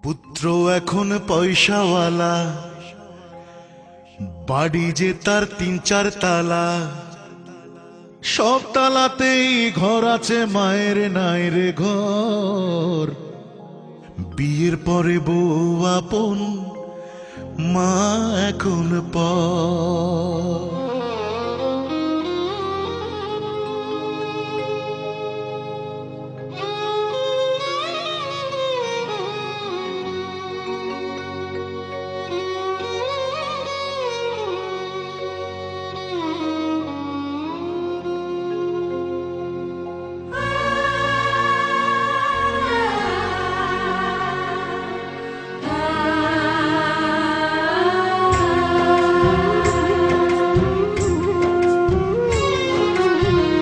পুত্র এখন পয়সাওয়ালা, বাড়ি যে তার ৩-৪ তালা, সব তালাতেই ঘর আছে, মায়ের নাই রে ঘর। বিয়ের পরে বউ আপন, মা এখন পর।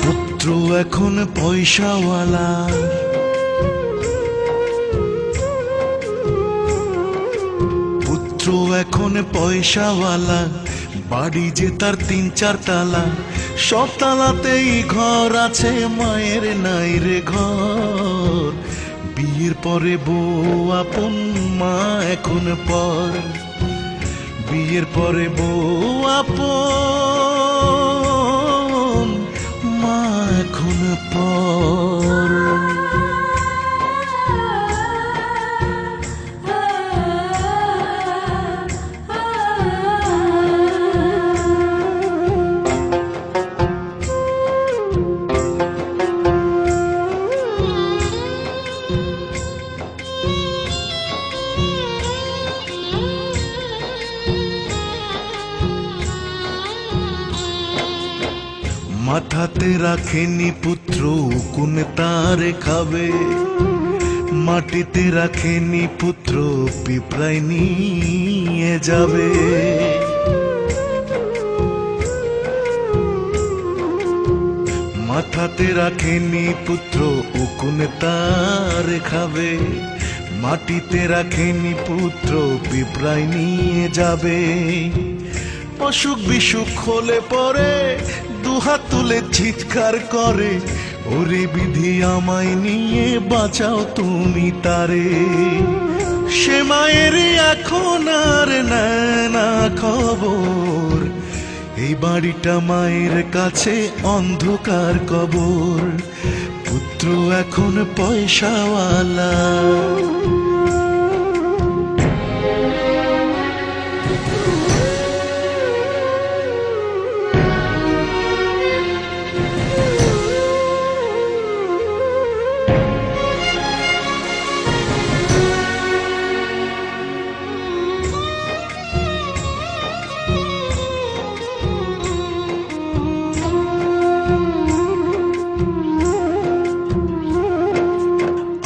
পুত্র এখন পয়সাওয়ালা, পুত্র এখন পয়সাওয়ালা, বাড়ি যে তার ৩-৪ তালা, সব তালাতেই ঘর আছে, মায়ের নাই রে ঘর। বিয়ের পরে বউ আপন, মা এখন পর। বিয়ের পরে বউ আপন, মা এখন পর। মাথাতে রাখেনি পুত্র কোন তার খাবে, মাটিতে রাখেনি পুত্র পিঁপড়ায় নিয়ে যাবে। মাথাতে রাখেনি পুত্র কোন তার খাবে, মাটিতে রাখেনি পুত্র পিঁপড়ায় নিয়ে যাবে। অসুখ বিসুখ হলে পরে দুহাত তুলে চিৎকার করে, ওরে বিধি আমায় নিয়ে বাঁচাও তুমি তারে। সে মায়ের এখন আর নেয় না খবর, এই বাড়িটা মায়ের কাছে অন্ধকার কবর। পুত্র এখন পয়সাওয়ালা,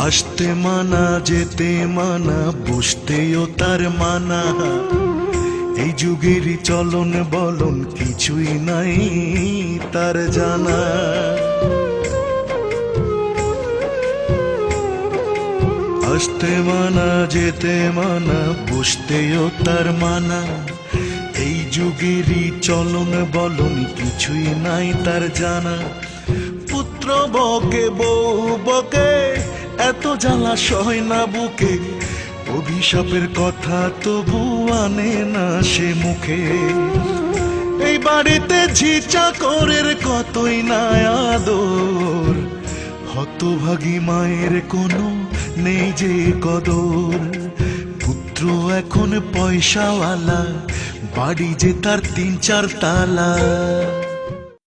আসতে মানা যেতে মানা, বসতেও তার মানা। এই যুগেরই চলন বলন কিছুই নাই তার জানা। আসতে মানা যেতে মানা, বসতেও তার মানা। এই যুগেরই চলন বলন কিছুই নাই তার জানা। পুত্র বকে বউ বকে, এত জ্বালা সয় না বুকে, অভিশাপের কথা তবু আনে না সে মুখে। এই বাড়িতে ঝি চাকরের কতই না আদর, হতভাগী মায়ের কোনো নেই যে কদর। পুত্র এখন পয়সাওয়ালা, বাড়ি যে তার ৩-৪ তালা।